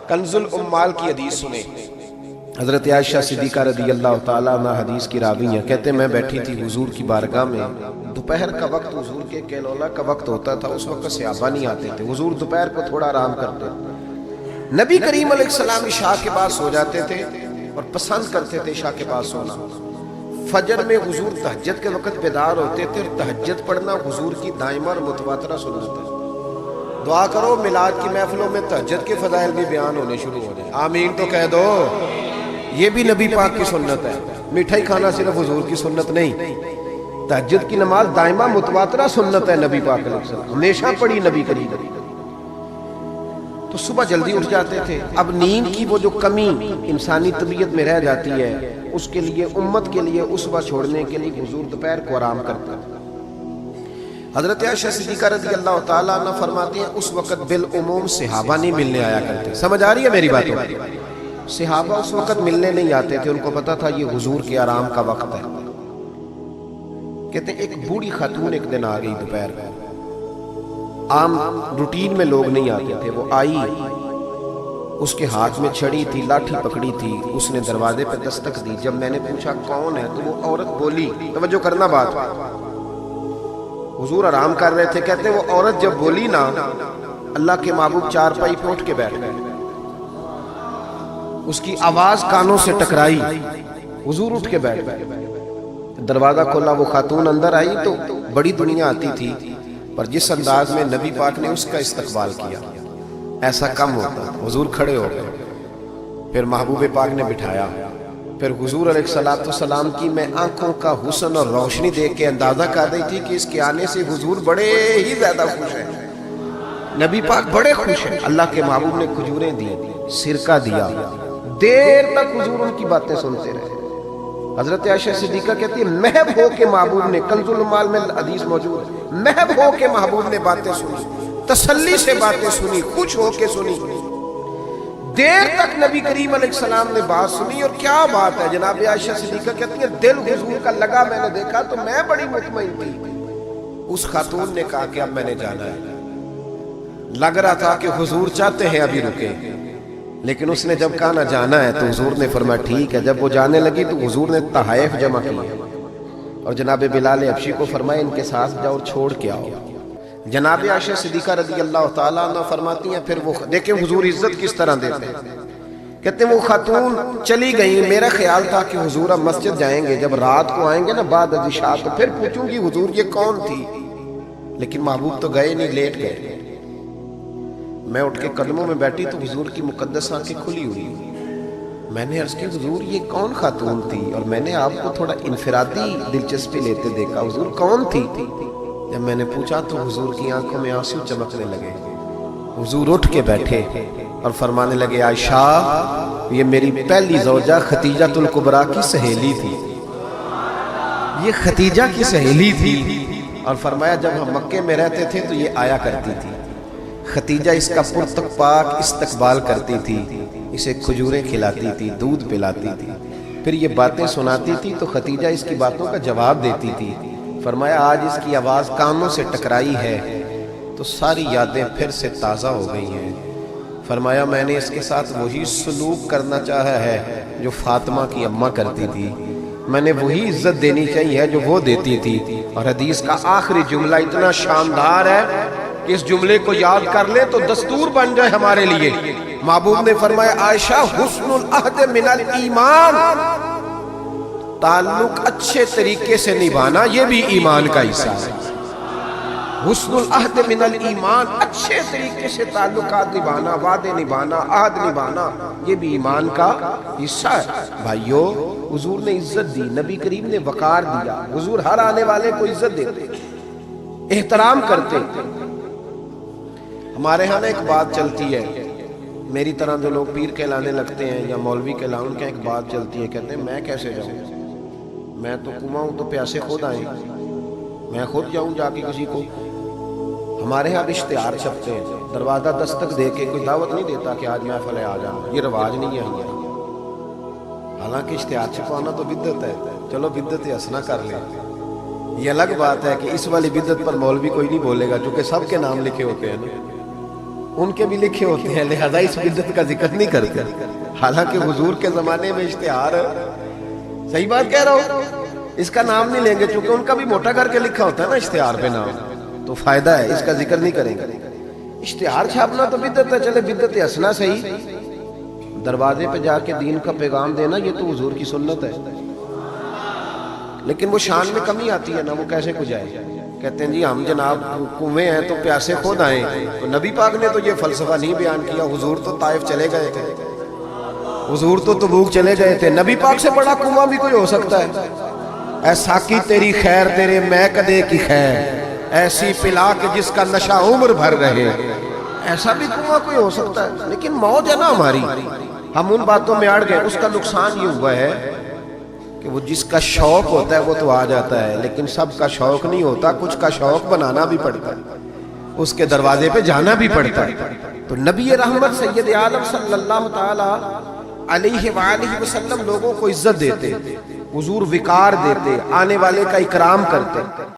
کنز الامال کی حدیث سنیں۔ حضرت عائشہ صدیقہ رضی اللہ تعالیٰ عنہ حدیث کی راوی ہیں، کہتے ہیں میں بیٹھی تھی حضور کی بارگاہ میں، دوپہر کا وقت حضور کے کیلولا کا وقت ہوتا تھا، اس وقت صحابہ نہیں آتے تھے، حضور دوپہر کو تھوڑا آرام کرتے تھے۔ نبی کریم علیہ السلام عشاء کے بعد سو جاتے تھے اور پسند کرتے تھے عشاء کے بعد سونا۔ فجر میں حضور تہجد کے وقت بیدار ہوتے تھے اور تہجد پڑھنا حضور کی دائمہ اور متواترہ سنت ہے۔ دعا کرو میلاد کی محفلوں میں تہجد کے فضائل بھی بیان ہونے شروع ہو جائیں، آمین تو کہہ دو۔ یہ بھی نبی پاک کی سنت ہے، مٹھائی کھانا صرف حضور کی سنت نہیں، تہجد کی نماز دائمہ متواترہ سنت ہے نبی پاک علیہ السلام، ہمیشہ پڑھی نبی کریم۔ تو صبح جلدی اٹھ جاتے تھے۔ اب نیند کی وہ جو کمی انسانی طبیعت میں رہ جاتی ہے، اس کے لیے امت کے لیے اسوہ چھوڑنے کے لیے حضور دوپہر کو آرام کرتا ہے۔ حضرت عائشہ صدیقہ رضی اللہ تعالیٰ عنہ فرماتے ہیں اس وقت بالعموم صحابہ نہیں ملنے آیا کرتے۔ سمجھ آ رہی ہے میری باتوں؟ صحابہ اس وقت ملنے نہیں آتے تھے، ان کو پتا تھا یہ حضور کے آرام کا وقت ہے۔ کہتے ہیں ایک بوڑھی خاتون ایک دن آ گئی دوپہر کو، عام روٹین میں لوگ نہیں آتے تھے، وہ آئی، اس کے ہاتھ میں چھڑی تھی، لاٹھی پکڑی تھی، اس نے دروازے پہ دستک دی۔ جب میں نے پوچھا کون ہے تو وہ عورت بولی، توجہ کرنا بات، حضور آرام کر رہے تھے، کہتے ہیں وہ عورت جب بولی نا، اللہ کے محبوب چارپائی پہ اٹھ کے بیٹھ گئے، اس کی آواز کانوں سے ٹکرائی، حضور اٹھ کے بیٹھ گئے۔ دروازہ کھولا، وہ خاتون اندر آئی تو بڑی دنیا آتی تھی، پر جس انداز میں نبی پاک نے اس کا استقبال کیا ایسا کم ہوتا۔ حضور کھڑے ہو گئے، پھر محبوب پاک نے بٹھایا، پھر حضور علیہ السلام کی میں آنکھوں کا حسن اور روشنی دیکھ کے اندازہ کر رہی تھی کہ اس کے آنے سے حضور بڑے ہی زیادہ خوش ہیں، نبی پاک بڑے خوش ہیں۔ اللہ کے محبوب نے کھجوریں دی، سرکہ دیا، دیر تک حضور ان کی باتیں سنتے رہے۔ حضرت عائشہ صدیقہ کہتی ہے محب ہو کے محبوب نے، کنز الامال میں حدیث موجود ہے، محب ہو کے محبوب نے باتیں سنی، تسلی سے باتیں سنی، خوش ہو کے سنی، دیر تک نبی کریم علیہ السلام نے بات سنی۔ اور کیا بات ہے، جناب عائشہ صدیقہ کہتی ہے دل حضور کا لگا، میں نے دیکھا تو میں بڑی مطمئن تھی۔ اس خاتون نے کہا کہ اب میں نے جانا ہے، لگ رہا تھا کہ حضور چاہتے ہیں ابھی رکے، لیکن اس نے جب کہا نہ جانا ہے تو حضور نے فرمایا ٹھیک ہے۔ جب وہ جانے لگی تو حضور نے تحائف جمع کیا اور جناب بلال حبشی کو فرمایا ان کے ساتھ جاؤ اور چھوڑ کے آؤ۔ جناب عائشہ صدیقہ رضی اللہ تعالیٰ عنہ فرماتی ہیں پھر وہ دیکھیں حضور عزت کس طرح دیتے ہیں، کہتے ہیں وہ خاتون چلی گئی، میرا خیال تھا کہ حضور اب مسجد جائیں گے، جب رات کو آئیں گے نا بعد عشاء تو پھر پوچھوں گی حضور یہ کون تھی، لیکن محبوب تو گئے نہیں، لیٹ گئے۔ میں اٹھ کے قدموں میں بیٹھی تو حضور کی مقدس آنکھیں کھلی ہوئی، میں نے عرض کی حضور یہ کون خاتون تھی، اور میں نے آپ کو تھوڑا انفرادی دلچسپی لیتے دیکھا، حضور کون تھی؟ جب میں نے پوچھا تو حضور کی آنکھوں میں آنسو چمکنے لگے، حضور اٹھ کے بیٹھے اور فرمانے لگے عائشہ یہ میری پہلی زوجہ خدیجہ الکبریٰ کی سہیلی تھی، یہ خدیجہ کی سہیلی تھی، اور فرمایا جب ہم مکے میں رہتے تھے تو یہ آیا کرتی تھی، خدیجہ اس کا پرتک پاک استقبال کرتی تھی، اسے کھجوریں کھلاتی تھی، دودھ پلاتی تھی، پھر یہ باتیں سناتی تھی تو خدیجہ اس کی باتوں کا جواب دیتی تھی۔ فرمایا آج اس کی آواز کانوں سے ٹکرائی ہے تو ساری یادیں پھر سے تازہ ہو گئی ہیں۔ فرمایا میں نے اس کے ساتھ وہی سلوک کرنا چاہا ہے جو فاطمہ کی اماں کرتی تھی، میں نے وہی عزت دینی چاہیے جو وہ دیتی تھی۔ اور حدیث کا آخری جملہ اتنا شاندار ہے کہ اس جملے کو یاد کر لیں تو دستور بن جائے ہمارے لیے۔ محبوب نے فرمایا عائشہ حسن العہد من الایمان، تعلق اچھے طریقے سے نبھانا یہ بھی ایمان کا حصہ ہے۔ حسن العہد من الایمان، اچھے طریقے سے تعلقات نبھانا، وعدے نبھانا، عہد نبھانا یہ بھی ایمان کا حصہ ہے۔ بھائیو حضور نے عزت دی، نبی کریم نے وقار دیا، حضور ہر آنے والے کو عزت دیتے، احترام کرتے۔ ہمارے ہاں ایک بات چلتی ہے، میری طرح جو لوگ پیر کہلانے لگتے ہیں یا مولوی کہلاؤں ان کا ایک بات چلتی ہے، کہتے ہیں میں کیسے جاؤں، میں تو کنواں ہوں تو پیاسے خود آئیں، میں خود جاؤں جا کے کسی کو۔ ہمارے ہاں اشتہار چھپتے ہیں، دروازہ دستک دے کے کوئی دعوت نہیں دیتا کہ آج محفل ہے آ جانا، یہ رواج نہیں ہے ہمارا۔ حالانکہ اشتہار چھپانا تو بدعت ہے، چلو بدعت حسنہ کر لیں، یہ الگ بات ہے کہ اس والی بدعت پر مولوی کوئی نہیں بولے گا چونکہ سب کے نام لکھے ہوتے ہیں نا۔ ان کے بھی لکھے ہوتے ہیں، لہذا اس بدعت کا ذکر نہیں کرتے، حالانکہ حضور کے زمانے میں اشتہار، صحیح بات کہہ رہا ہوں، اس کا نام نہیں لیں گے چونکہ ان کا بھی موٹا کر کے لکھا ہوتا ہے نا اشتہار پہ نام، تو فائدہ ہے، اس کا ذکر نہیں کریں گے۔ اشتہار چھاپنا تو بدعت ہے، چلے بدعت حسنہ صحیح، دروازے پہ جا کے دین کا پیغام دینا یہ تو حضور کی سنت ہے، لیکن وہ شان میں کمی آتی ہے نا، وہ کیسے کو جائے؟ کہتے ہیں جی ہم جناب کنویں ہیں تو پیاسے خود آئیں، تو نبی پاک نے تو یہ فلسفہ نہیں بیان کیا، حضور تو طائف چلے گئے تھے، حضور تو تبوک چلے گئے تھے، نبی پاک سے بڑا کنواں بھی کوئی ہو سکتا ہے؟ اے ساقی تیری خیر تیرے میں کدے کی خیر، ایسی پلا کہ جس کا نشہ عمر بھر رہے، ایسا بھی کنواں کوئی ہو سکتا ہے؟ لیکن موج ہے نا ہماری، ہم ان باتوں میں اڑ گئے، اس کا نقصان یہ ہوا ہے کہ وہ جس کا شوق ہوتا ہے وہ تو آ جاتا ہے، لیکن سب کا شوق نہیں ہوتا، کچھ کا شوق بنانا بھی پڑتا ہے، اس کے دروازے پہ جانا بھی پڑتا ہے۔ تو نبی رحمت سید عالم صلی اللہ تعالی علیہ وآلہ وسلم لوگوں کو عزت دیتے، حضور وقار دیتے، آنے والے کا اکرام کرتے۔